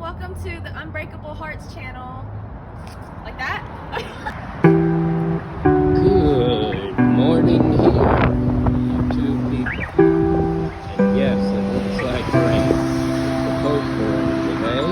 welcome to the Unbreakable Hearts channel. Like that? Good morning here, two people. And yes, it looks like rain. It's supposed to rain today.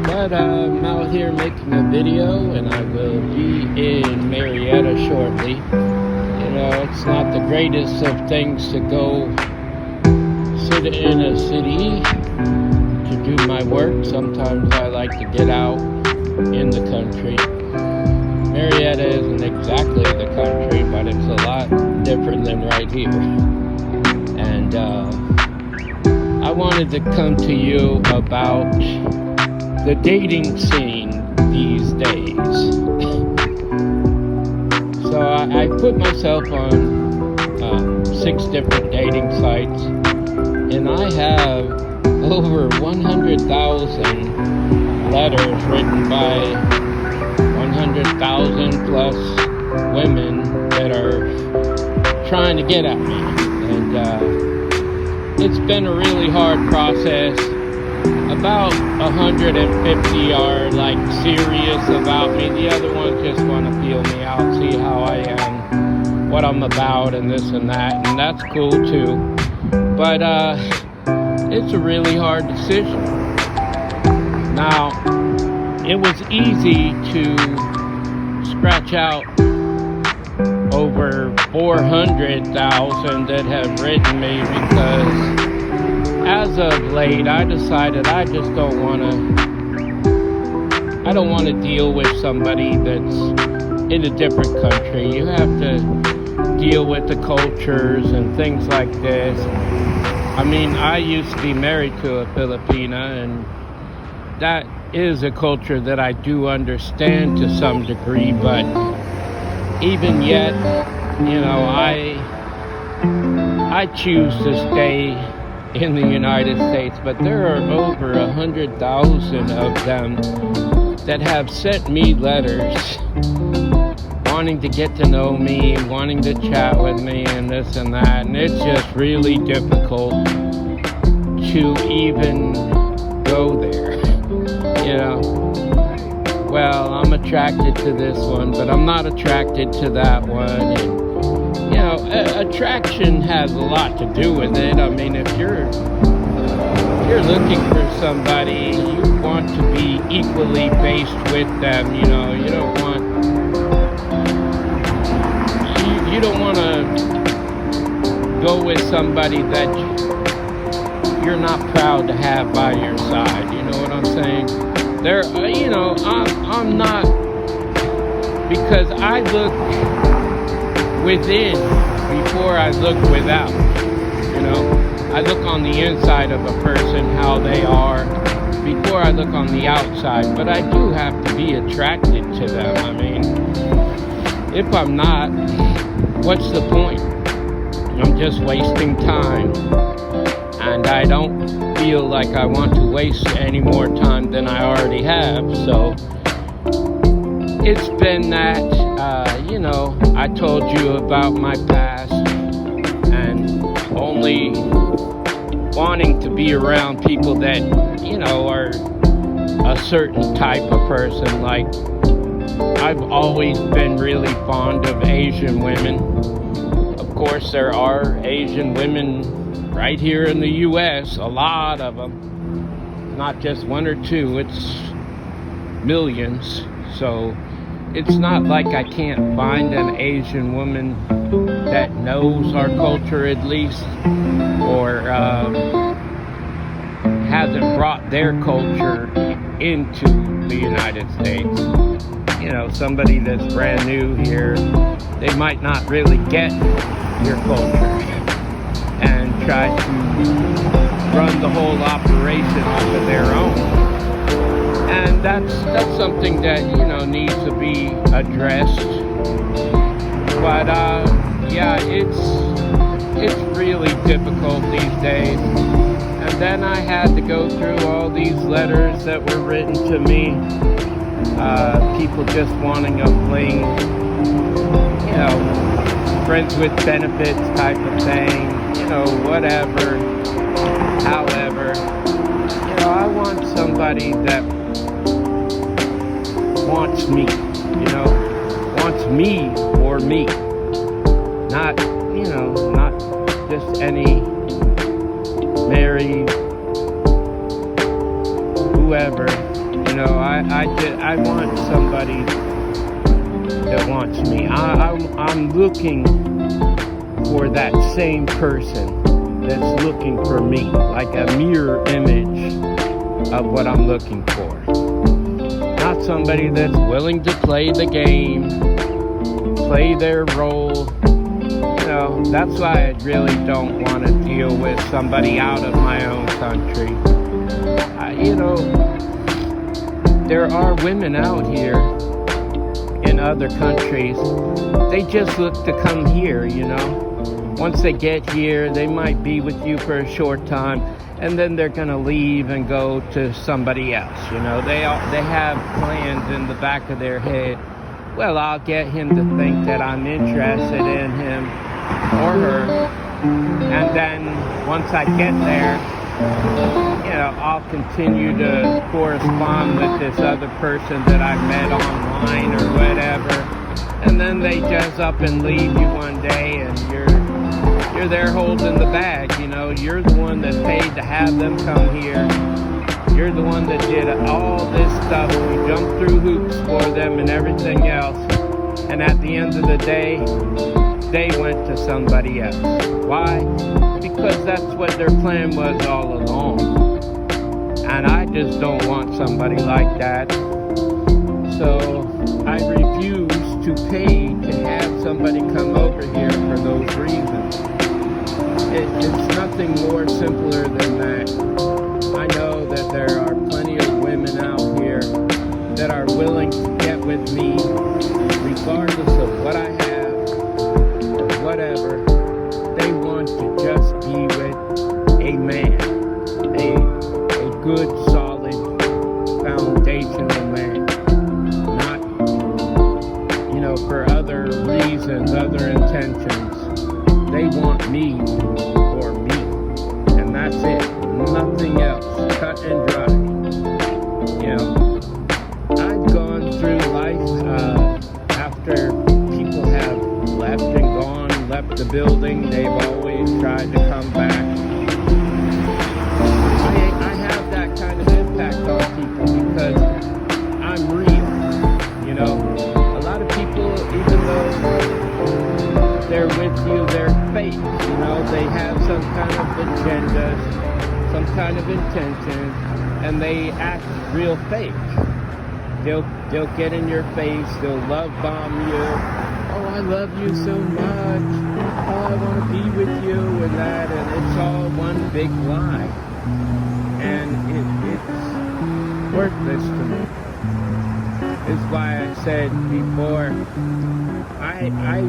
But I'm out here making a video and I will be in Marietta shortly. You know, it's not the greatest of things to go sit in a city to do my work. Sometimes I like to get out in the country. Marietta isn't exactly the country, but it's a lot different than right here. And I wanted to come to you about the dating scene these days. So I put myself on 6 different dating sites, and I have over 100,000 letters written by 100,000 plus women that are trying to get at me. And it's been a really hard process. About 150 are like serious about me. The other ones just want to feel me out, see how I am, what I'm about, and this and that. And that's cool too. But it's a really hard decision. Now, it was easy to scratch out over 400,000 that have written me, because as of late I decided I just don't want to deal with somebody that's in a different country. You have to deal with the cultures and things like this. I mean, I used to be married to a Filipina, and that is a culture that I do understand to some degree, but even yet, you know, I choose to stay in the United States. But there are over 100,000 of them that have sent me letters wanting to get to know me, wanting to chat with me, and this and that, and it's just really difficult to even go there. You know, well, I'm attracted to this one, but I'm not attracted to that one. And, you know, attraction has a lot to do with it. I mean, if you're looking for somebody, you want to be equally based with them. You know, you don't want to go with somebody that you're not proud to have by your side. You know what I'm saying? There, you know, I'm not, because I look within before I look without. You know, I look on the inside of a person, how they are, before I look on the outside. But I do have to be attracted to them. I mean, if I'm not, what's the point? I'm just wasting time. And I don't feel like I want to waste any more time than I already have. So it's been that, you know, I told you about my past and only wanting to be around people that, you know, are a certain type of person. Like, I've always been really fond of Asian women. Of course, there are Asian women right here in the U.S., a lot of them, not just 1 or 2, it's millions. So it's not like I can't find an Asian woman that knows our culture at least, or hasn't brought their culture into the United States. You know, somebody that's brand new here, they might not really get your culture and try to run the whole operation off of their own. And that's something that, you know, needs to be addressed. But yeah, it's really difficult these days. And then I had to go through all these letters that were written to me, people just wanting a fling, you know, friends with benefits type of thing, you know, whatever. However, you know, I want somebody somebody that wants me, wants me for me. Not, not just any married whoever. I want somebody that wants me. I'm looking for that same person that's looking for me, like a mirror image of what I'm looking for. Not somebody that's willing to play the game, play their role. That's why I really don't want to deal with somebody out of my own country. There are women out here in other countries. They just look to come here, Once they get here, they might be with you for a short time, and then they're going to leave and go to somebody else. They have plans in the back of their head. Well, I'll get him to think that I'm interested in him or her, and then once I get there, I'll continue to correspond with this other person that I met online or whatever, and then they just up and leave you one day, and you're there holding the bag. You're the one that paid to have them come here. You're the one that did all this stuff. You jumped through hoops for them and everything else, and at the end of the day, they went to somebody else. Why? Because that's what their plan was all along. And I just don't want somebody like that. So I refuse to pay to have somebody come over here for those reasons. It's nothing more simpler than that. I know that there are plenty of women out here that are willing to get with me regardless of what I have or whatever. They want to just be with a man, a good, solid, foundational man. Not, for other reasons, other intentions. They want me for me. And that's it. Nothing else. Cut and dry. I've gone through life after people have left and gone, left the building. They've always tried to come back. I have that kind of impact on people because I'm real. A lot of people, even though they're with you, they're fake. They have some kind of agenda, some kind of intention, and they act real fake. They'll get in your face. They'll love bomb you. Oh, I love you so much. Oh, I want to be with you and that, and it's all one big lie. And it's worthless to me. It's why I said before, I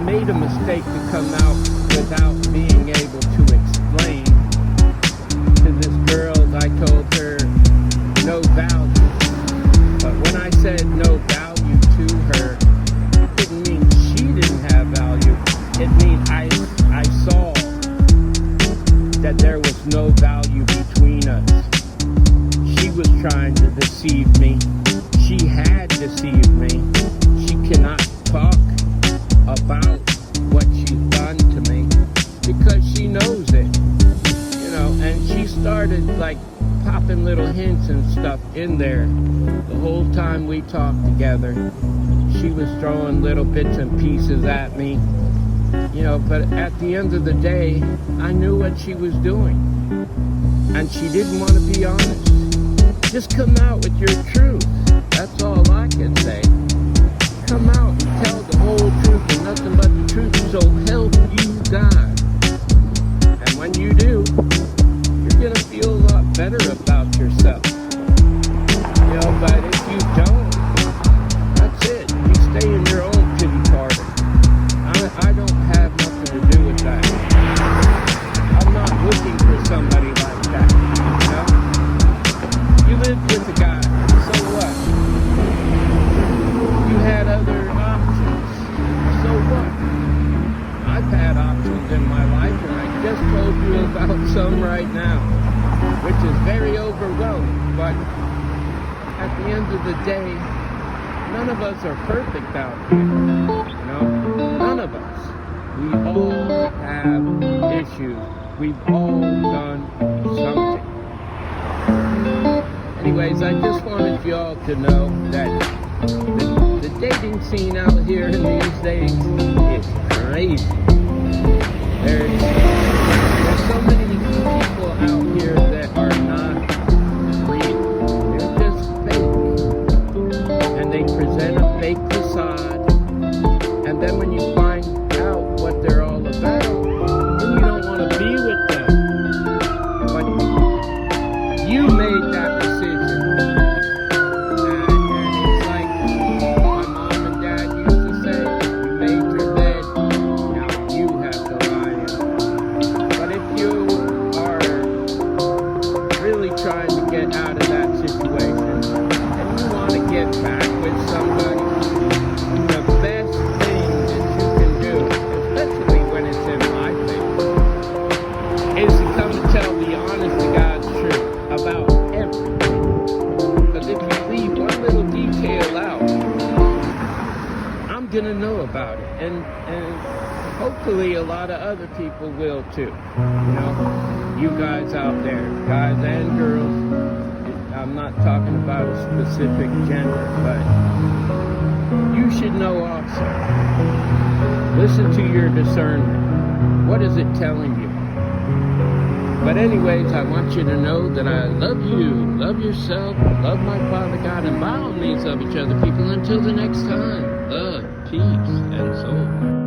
made a mistake to come out without being able to explain to this girl. I told her no value. But when I said no value to her, it didn't mean she didn't have value. It means I saw that there was no value between us. She was trying to deceive me. She had deceived me. She cannot talk about what she's done to me because she knows it. And she started like popping little hints and stuff in there. The whole time we talked together, she was throwing little bits and pieces at me. But at the end of the day, I knew what she was doing. And she didn't want to be honest. Just come out with your truth. That's all I can say. Come out and tell the whole truth and nothing but the truth. So help you God. And when you do, you're going to feel a lot better about yourself. But if you don't, that's it. You stay in your own pity party. I don't have nothing to do with that. I'm not looking for somebody like that. You lived with a guy, so what? You had other options, so what? I've had options in my life, and I just told you about some right now, which is very overwhelming, but at the end of the day, none of us are perfect out here. You know, none of us. We all have issues. We've all done something. Anyways, I just wanted y'all to know that the dating scene out here in these days is crazy. There's so many people out here that are not real. They're just fake. And they present a fake facade. And then when you find out what they're all about, then you don't want to be with them. But you made that decision. And it's like my mom and dad used to say, you made your bed, now you have to lie in. But if you are really trying to get out of that situation, and you want to get back with somebody, the best thing that you can do, especially when it's in my face, is to come and tell the honest to God's truth about everything. Because if you leave one little detail out, I'm gonna know about it, and hopefully a lot of other people will too. You know, you guys out there, guys and girls. I'm not talking about a specific gender, but you should know also. Listen to your discernment. What is it telling you? But anyways, I want you to know that I love you, love yourself, love my Father God, and by all means love each other, people. Until the next time, love, peace, and soul.